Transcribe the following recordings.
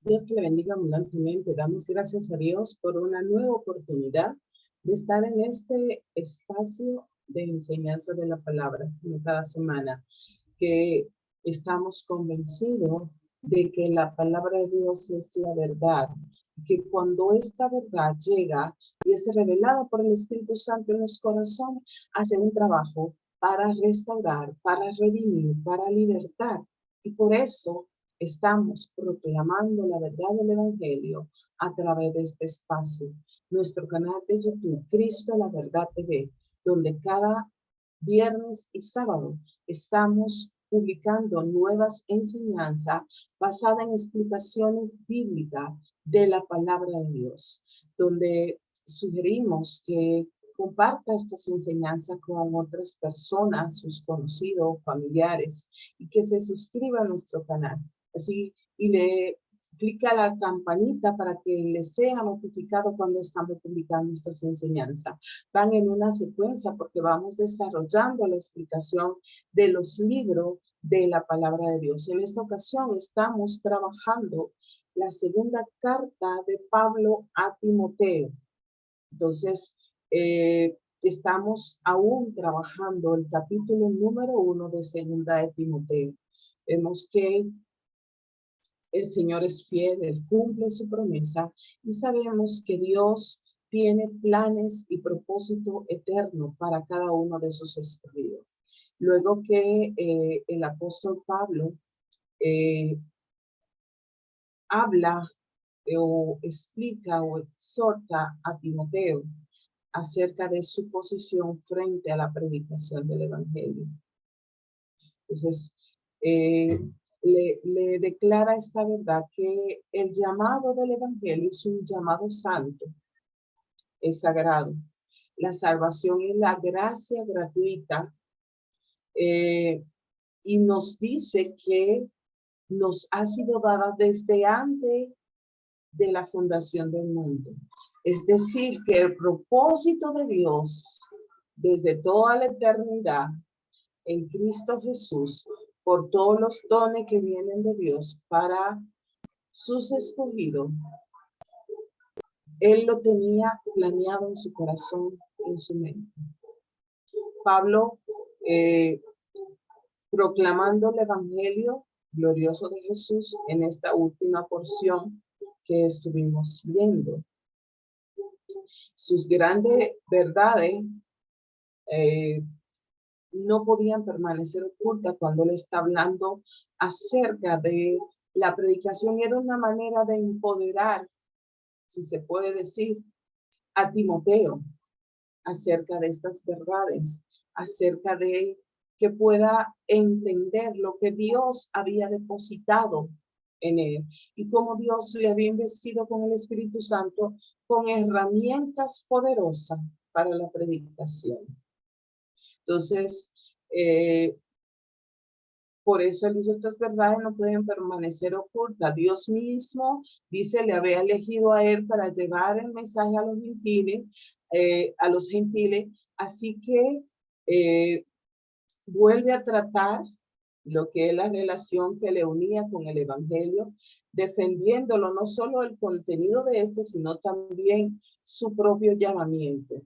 Dios le bendiga abundantemente. Damos gracias a Dios por una nueva oportunidad de estar en este espacio de enseñanza de la palabra como cada semana, que estamos convencidos de que la palabra de Dios es la verdad, que cuando esta verdad llega y es revelada por el Espíritu Santo en los corazones, hace un trabajo para restaurar, para redimir, para libertar. Y por eso estamos proclamando la verdad del Evangelio a través de este espacio. Nuestro canal de YouTube, Cristo la Verdad TV, donde cada viernes y sábado estamos publicando nuevas enseñanzas basadas en explicaciones bíblicas de la palabra de Dios, donde sugerimos que comparta estas enseñanzas con otras personas, sus conocidos, familiares, y que se suscriba a nuestro canal. Así, y le clica a la campanita para que le sea notificado cuando estamos publicando estas enseñanzas. Van en una secuencia porque vamos desarrollando la explicación de los libros de la palabra de Dios. En esta ocasión estamos trabajando la segunda carta de Pablo a Timoteo. Entonces, estamos aún trabajando el capítulo número 1 de segunda de Timoteo. Vemos que el Señor es fiel, Él cumple su promesa y sabemos que Dios tiene planes y propósito eterno para cada uno de sus escogidos. Luego que el apóstol Pablo habla o explica o exhorta a Timoteo acerca de su posición frente a la predicación del Evangelio. Entonces, le declara esta verdad que el llamado del Evangelio es un llamado santo, es sagrado. La salvación es la gracia gratuita y nos dice que nos ha sido dada desde antes de la fundación del mundo. Es decir, que el propósito de Dios desde toda la eternidad en Cristo Jesús, por todos los dones que vienen de Dios para sus escogidos, Él lo tenía planeado en su corazón, en su mente. Pablo, proclamando el Evangelio glorioso de Jesús en esta última porción que estuvimos viendo. Sus grandes verdades no podían permanecer ocultas cuando él está hablando acerca de la predicación. Era una manera de empoderar, si se puede decir, a Timoteo acerca de estas verdades, acerca de que pueda entender lo que Dios había depositado en él y cómo Dios le había investido con el Espíritu Santo con herramientas poderosas para la predicación. Entonces, por eso él dice, estas verdades no pueden permanecer ocultas. Dios mismo, dice, le había elegido a él para llevar el mensaje a los gentiles. Así que vuelve a tratar lo que es la relación que le unía con el Evangelio, defendiéndolo no solo el contenido de este, sino también su propio llamamiento.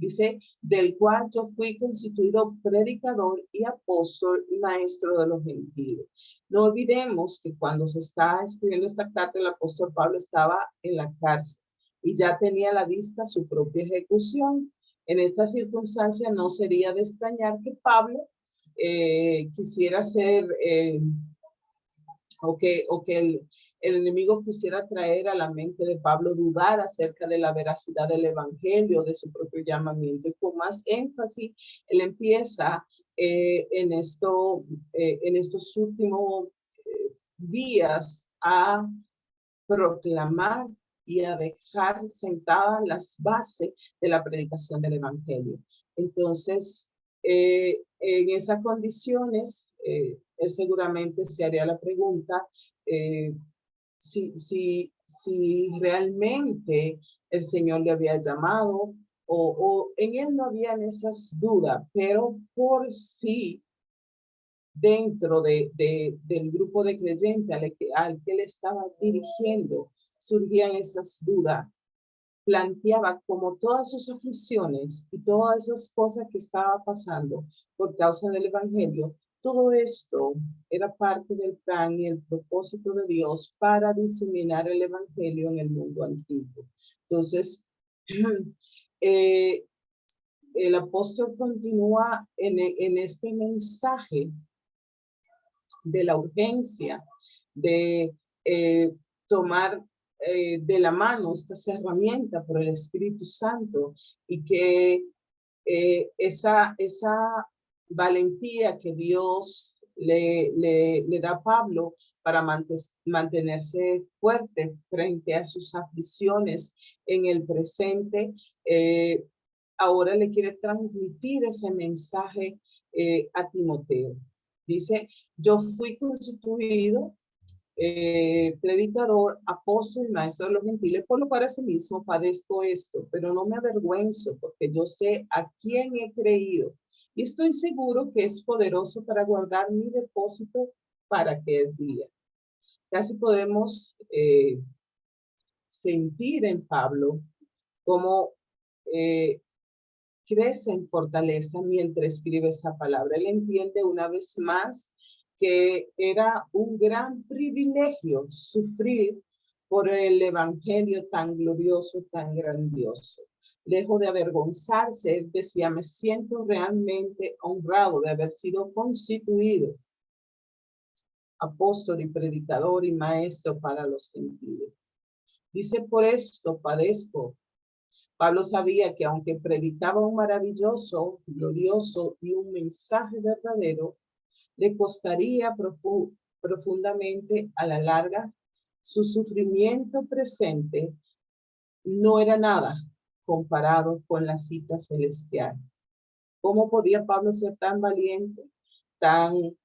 Dice, del cual yo fui constituido predicador y apóstol y maestro de los gentiles. No olvidemos que cuando se está escribiendo esta carta, el apóstol Pablo estaba en la cárcel y ya tenía a la vista su propia ejecución. En esta circunstancia no sería de extrañar que Pablo quisiera ser, o que el enemigo quisiera traer a la mente de Pablo dudar acerca de la veracidad del Evangelio, de su propio llamamiento. Y con más énfasis, él empieza en estos últimos días a proclamar y a dejar sentadas las bases de la predicación del Evangelio. Entonces, en esas condiciones, él seguramente se haría la pregunta si realmente el Señor le había llamado o en él no habían esas dudas, pero por si dentro del grupo de creyentes al que él estaba dirigiendo, surgían esas dudas, planteaba como todas sus aflicciones y todas esas cosas que estaba pasando por causa del evangelio, todo esto era parte del plan y el propósito de Dios para diseminar el evangelio en el mundo antiguo. Entonces, el apóstol continúa en este mensaje de la urgencia de tomar de la mano estas herramientas por el Espíritu Santo y que esa valentía que Dios le da a Pablo para mantenerse fuerte frente a sus aflicciones en el presente, ahora le quiere transmitir ese mensaje a Timoteo. Dice, yo fui constituido predicador, apóstol y maestro de los gentiles, por lo cual asimismo padezco esto, pero no me avergüenzo, porque yo sé a quién he creído y estoy seguro que es poderoso para guardar mi depósito para aquel día. Casi podemos sentir en Pablo cómo crece en fortaleza mientras escribe esa palabra. Él entiende una vez más que era un gran privilegio sufrir por el evangelio tan glorioso, tan grandioso. Lejos de avergonzarse, él decía, me siento realmente honrado de haber sido constituido apóstol y predicador y maestro para los gentiles. Dice, por esto padezco. Pablo sabía que aunque predicaba un maravilloso, glorioso y un mensaje verdadero, le costaría profundamente a la larga. Su sufrimiento presente no era nada comparado con la cita celestial. ¿Cómo podía Pablo ser tan valiente, tan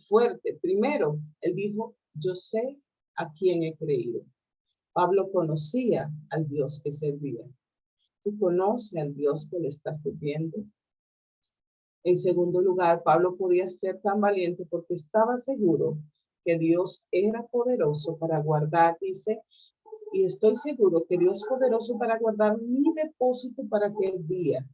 fuerte? Primero, él dijo, yo sé a quién he creído. Pablo conocía al Dios que servía. ¿Tú conoces al Dios que le estás sirviendo? En segundo lugar, Pablo podía ser tan valiente porque estaba seguro que Dios era poderoso para guardar, dice, y estoy seguro que Dios es poderoso para guardar mi depósito para aquel día.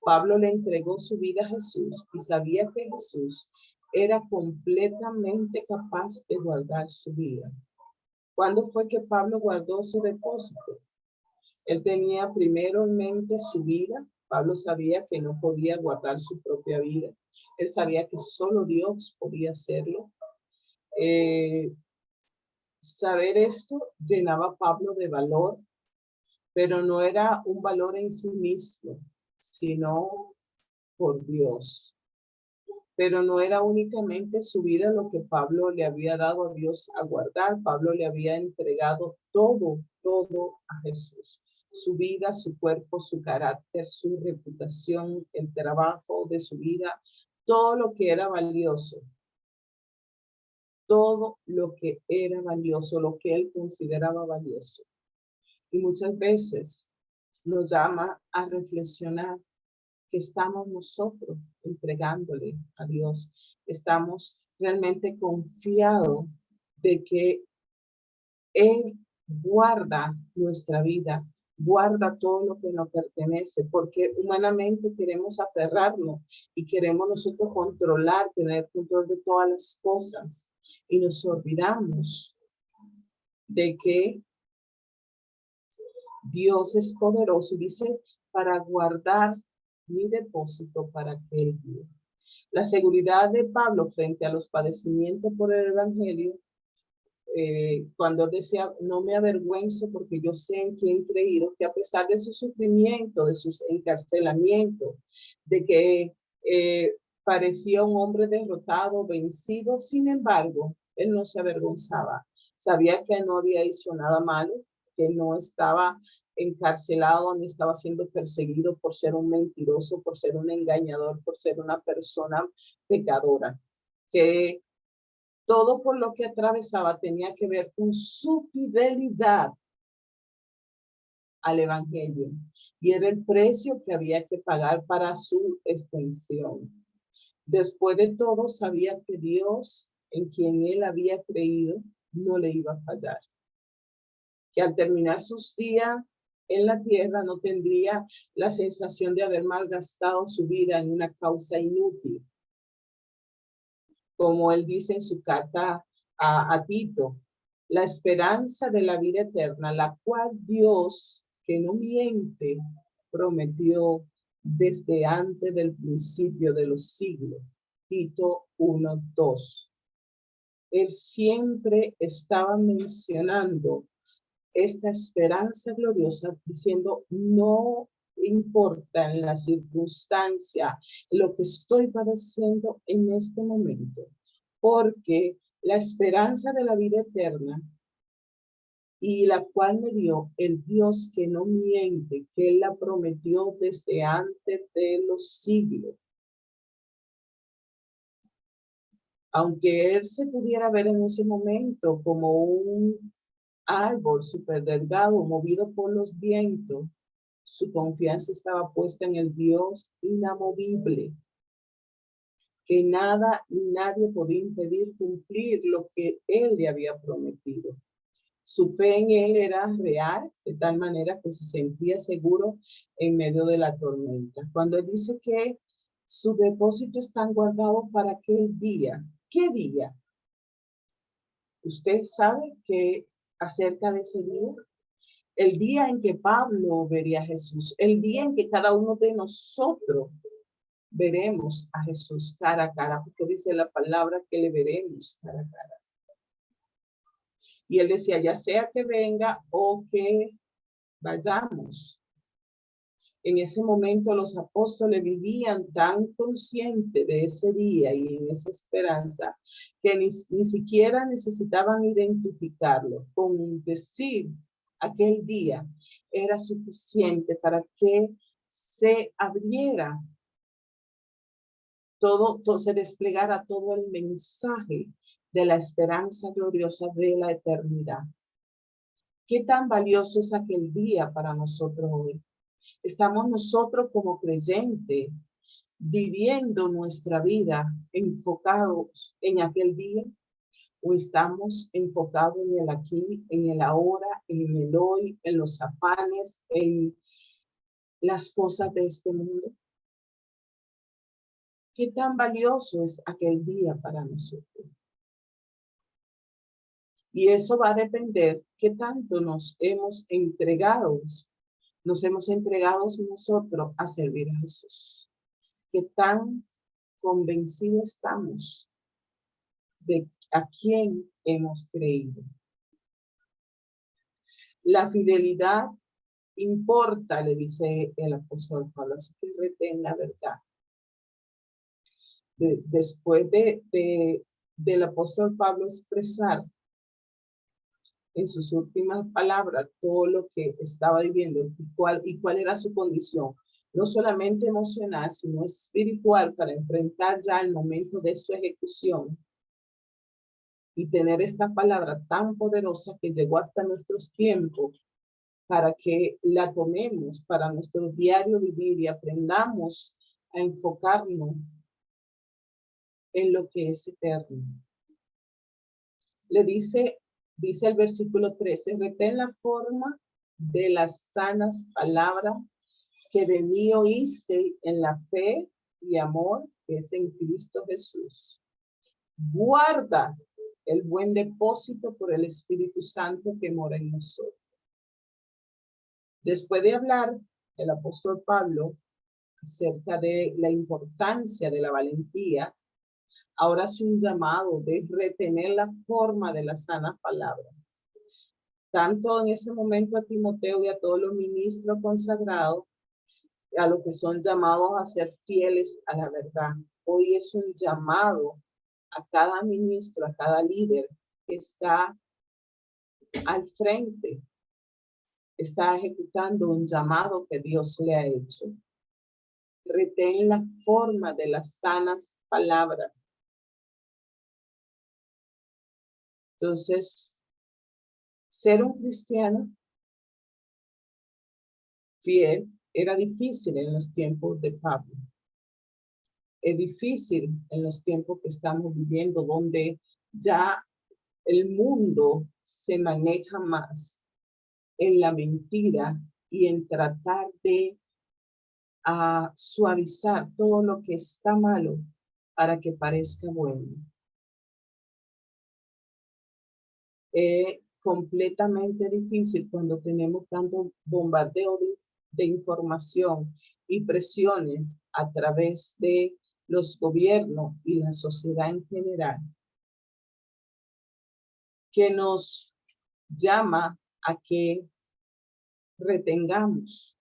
Pablo le entregó su vida a Jesús y sabía que Jesús era completamente capaz de guardar su vida. ¿Cuándo fue que Pablo guardó su depósito? Él tenía primero en mente su vida. Pablo sabía que no podía guardar su propia vida. Él sabía que solo Dios podía hacerlo. Saber esto llenaba a Pablo de valor, pero no era un valor en sí mismo, sino por Dios. Pero no era únicamente su vida lo que Pablo le había dado a Dios a guardar. Pablo le había entregado todo a Jesús. Su vida, su cuerpo, su carácter, su reputación, el trabajo de su vida, todo lo que era valioso. Todo lo que era valioso, lo que él consideraba valioso. Y muchas veces nos llama a reflexionar que estamos nosotros entregándole a Dios. Estamos realmente confiados de que Él guarda nuestra vida, guarda todo lo que nos pertenece, porque humanamente queremos aferrarnos y queremos nosotros controlar, tener control de todas las cosas y nos olvidamos de que Dios es poderoso y dice para guardar mi depósito para aquel día. La seguridad de Pablo frente a los padecimientos por el evangelio, cuando él decía, no me avergüenzo porque yo sé en quién he creído, que a pesar de su sufrimiento, de sus encarcelamientos, de que parecía un hombre derrotado, vencido, sin embargo, él no se avergonzaba. Sabía que no había hecho nada malo, que no estaba encarcelado ni estaba siendo perseguido por ser un mentiroso, por ser un engañador, por ser una persona pecadora, que todo por lo que atravesaba tenía que ver con su fidelidad al evangelio y era el precio que había que pagar para su extensión. Después de todo, sabía que Dios, en quien él había creído, no le iba a fallar. Que al terminar sus días en la tierra no tendría la sensación de haber malgastado su vida en una causa inútil. Como él dice en su carta a Tito, la esperanza de la vida eterna, la cual Dios, que no miente, prometió desde antes del principio de los siglos. Tito 1:2. Él siempre estaba mencionando esta esperanza gloriosa, diciendo, no importa en la circunstancia, lo que estoy padeciendo en este momento, porque la esperanza de la vida eterna y la cual me dio el Dios que no miente, que Él la prometió desde antes de los siglos. Aunque Él se pudiera ver en ese momento como un árbol súper delgado, movido por los vientos, su confianza estaba puesta en el Dios inamovible, que nada ni nadie podía impedir cumplir lo que Él le había prometido. Su fe en Él era real, de tal manera que se sentía seguro en medio de la tormenta. Cuando Él dice que sus depósitos están guardados para aquel día, ¿qué día? ¿Usted sabe que acerca de ese día? El día en que Pablo vería a Jesús, el día en que cada uno de nosotros veremos a Jesús cara a cara, porque dice la palabra que le veremos cara a cara. Y él decía, ya sea que venga o que vayamos. En ese momento los apóstoles vivían tan conscientes de ese día y en esa esperanza que ni siquiera necesitaban identificarlo. Con decir aquel día era suficiente para que se abriera todo se desplegara todo el mensaje de la esperanza gloriosa de la eternidad. ¿Qué tan valioso es aquel día para nosotros hoy? ¿Estamos nosotros como creyentes viviendo nuestra vida enfocados en aquel día? ¿O estamos enfocados en el aquí, en el ahora, en el hoy, en los afanes, en las cosas de este mundo? ¿Qué tan valioso es aquel día para nosotros? Y eso va a depender qué tanto nos hemos entregado nosotros a servir a Jesús. Qué tan convencidos estamos de a quién hemos creído. La fidelidad importa, le dice el apóstol Pablo, así que retén la verdad. Después del apóstol Pablo expresar en sus últimas palabras todo lo que estaba viviendo y cuál era su condición, no solamente emocional, sino espiritual, para enfrentar ya el momento de su ejecución y tener esta palabra tan poderosa que llegó hasta nuestros tiempos para que la tomemos para nuestro diario vivir y aprendamos a enfocarnos en lo que es eterno. Le dice el versículo 13, retén la forma de las sanas palabras que de mí oíste en la fe y amor que es en Cristo Jesús. Guarda el buen depósito por el Espíritu Santo que mora en nosotros. Después de hablar el apóstol Pablo acerca de la importancia de la valentía, ahora es un llamado de retener la forma de la sana palabra. Tanto en ese momento a Timoteo y a todos los ministros consagrados, a los que son llamados a ser fieles a la verdad. Hoy es un llamado a cada ministro, a cada líder que está al frente, está ejecutando un llamado que Dios le ha hecho. Retén la forma de las sanas palabras. Entonces, ser un cristiano fiel era difícil en los tiempos de Pablo. difícil en los tiempos que estamos viviendo, donde ya el mundo se maneja más en la mentira y en tratar de suavizar todo lo que está malo para que parezca bueno. Completamente difícil cuando tenemos tanto bombardeo de información y presiones a través de los gobiernos y la sociedad en general, que nos llama a que retengamos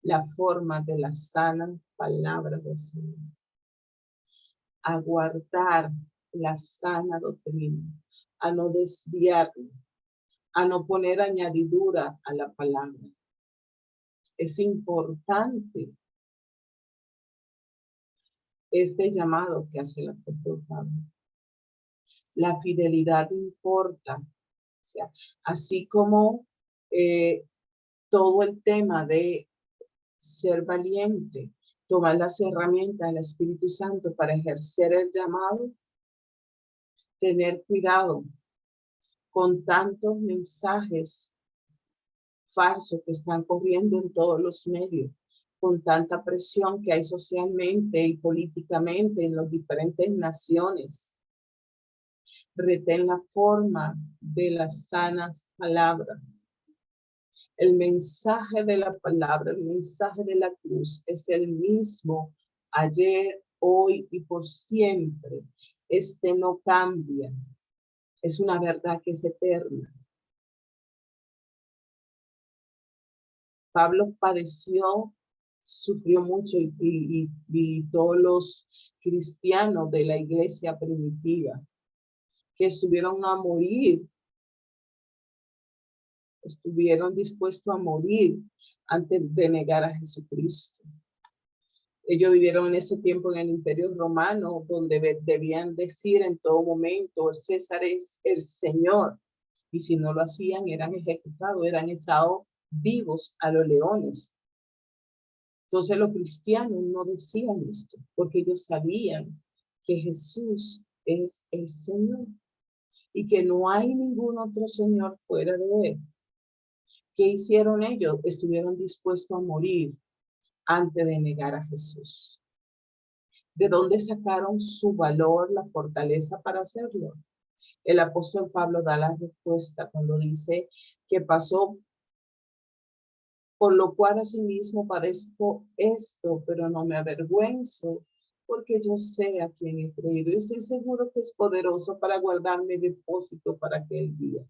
la forma de la sana palabra del Señor, a guardar la sana doctrina, a no desviarnos, a no poner añadidura a la palabra. Es importante este llamado que hace el apóstol Pablo. La fidelidad importa. O sea, así como todo el tema de ser valiente, tomar las herramientas del Espíritu Santo para ejercer el llamado, tener cuidado con tantos mensajes falsos que están corriendo en todos los medios, con tanta presión que hay socialmente y políticamente en las diferentes naciones. Retén la forma de las sanas palabras. El mensaje de la palabra, el mensaje de la cruz es el mismo ayer, hoy y por siempre. Este no cambia. Es una verdad que es eterna. Pablo padeció, sufrió mucho y todos los cristianos de la iglesia primitiva que estuvieron dispuestos a morir antes de negar a Jesucristo. Ellos vivieron en ese tiempo en el Imperio Romano, donde debían decir en todo momento, el César es el Señor. Y si no lo hacían, eran ejecutados, eran echados vivos a los leones. Entonces los cristianos no decían esto, porque ellos sabían que Jesús es el Señor y que no hay ningún otro Señor fuera de Él. ¿Qué hicieron ellos? Estuvieron dispuestos a morir antes de negar a Jesús. ¿De dónde sacaron su valor, la fortaleza para hacerlo? El apóstol Pablo da la respuesta cuando dice que pasó, por lo cual asimismo padezco esto, pero no me avergüenzo, porque yo sé a quién he creído y estoy seguro que es poderoso para guardarme depósito para aquel día.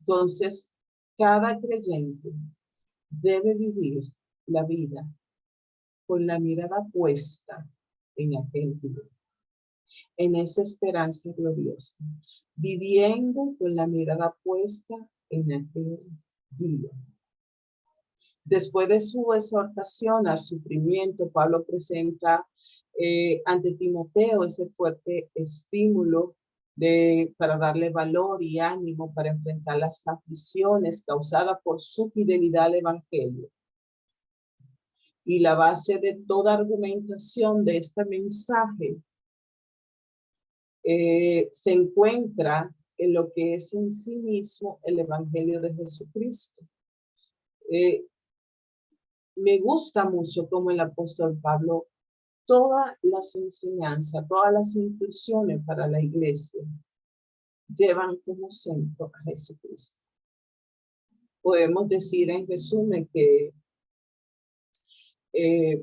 Entonces, cada creyente debe vivir la vida con la mirada puesta en aquel día, en esa esperanza gloriosa, viviendo con la mirada puesta en aquel día. Después de su exhortación al sufrimiento, Pablo presenta ante Timoteo ese fuerte estímulo para darle valor y ánimo para enfrentar las aflicciones causadas por su fidelidad al Evangelio. Y la base de toda argumentación de este mensaje se encuentra en lo que es en sí mismo el Evangelio de Jesucristo. Me gusta mucho como el apóstol Pablo, todas las enseñanzas, todas las instrucciones para la iglesia llevan como centro a Jesucristo. Podemos decir en resumen que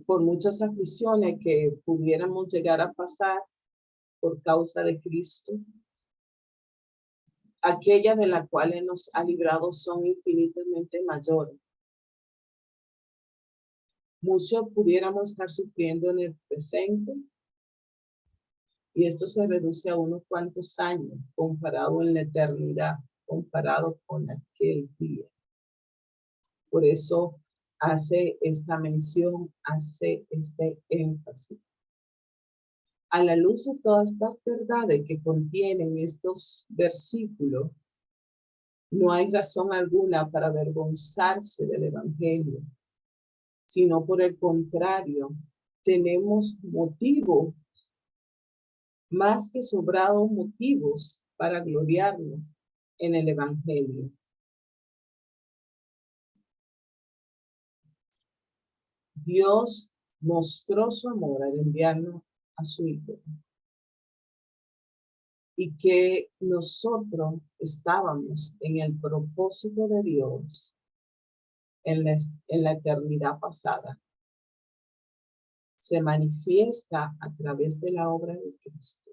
por muchas aflicciones que pudiéramos llegar a pasar por causa de Cristo, aquellas de las cuales nos ha librado son infinitamente mayores. Muchos pudiéramos estar sufriendo en el presente y esto se reduce a unos cuantos años comparado en la eternidad, comparado con aquel día. Por eso hace esta mención, hace este énfasis. A la luz de todas estas verdades que contienen estos versículos, no hay razón alguna para avergonzarse del Evangelio, sino por el contrario, tenemos motivo, más que sobrados motivos para gloriarnos en el Evangelio. Dios mostró su amor al enviarnos a su Hijo. Y que nosotros estábamos en el propósito de Dios en la eternidad pasada. Se manifiesta a través de la obra de Cristo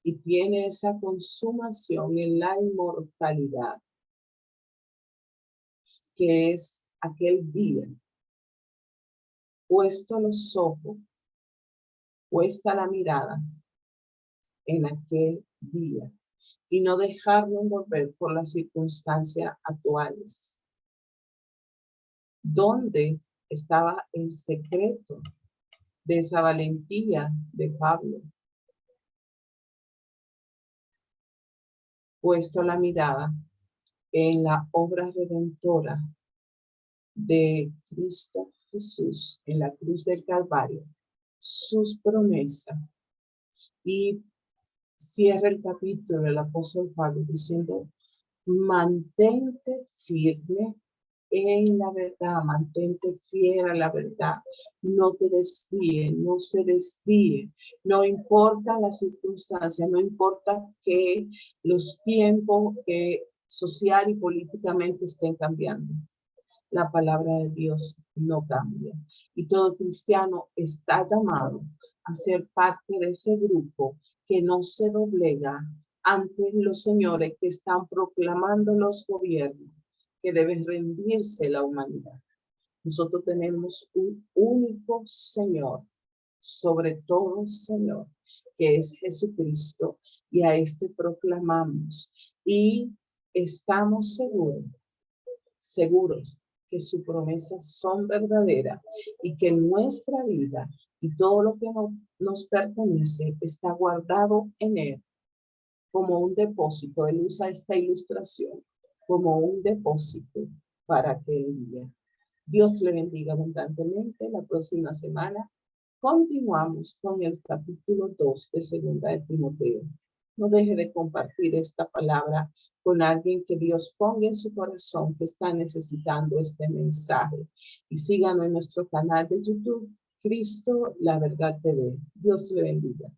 y tiene esa consumación en la inmortalidad, que es aquel día, puesto los ojos, puesta la mirada en aquel día y no dejarlo envolver por las circunstancias actuales. ¿Dónde estaba el secreto de esa valentía de Pablo? Puesto la mirada en la obra redentora de Cristo Jesús en la cruz del Calvario, sus promesas, y cierra el capítulo el apóstol Pablo diciendo: mantente firme en la verdad, mantente fiel a la verdad, no te desvíes, no se desvíe, no importa la circunstancia, no importa que los tiempos social y políticamente estén cambiando. La palabra de Dios no cambia. Y todo cristiano está llamado a ser parte de ese grupo que no se doblega ante los señores que están proclamando los gobiernos que deben rendirse la humanidad. Nosotros tenemos un único Señor, sobre todo Señor, que es Jesucristo, y a este proclamamos. Y estamos seguros que sus promesas son verdaderas y que nuestra vida y todo lo que nos pertenece está guardado en Él como un depósito. Él usa esta ilustración como un depósito para aquel día. Dios le bendiga abundantemente. La próxima semana continuamos con el capítulo 2 de Segunda de Timoteo. No deje de compartir esta palabra con alguien que Dios ponga en su corazón que está necesitando este mensaje. Y síganos en nuestro canal de YouTube, Cristo, la Verdad TV. Dios le bendiga.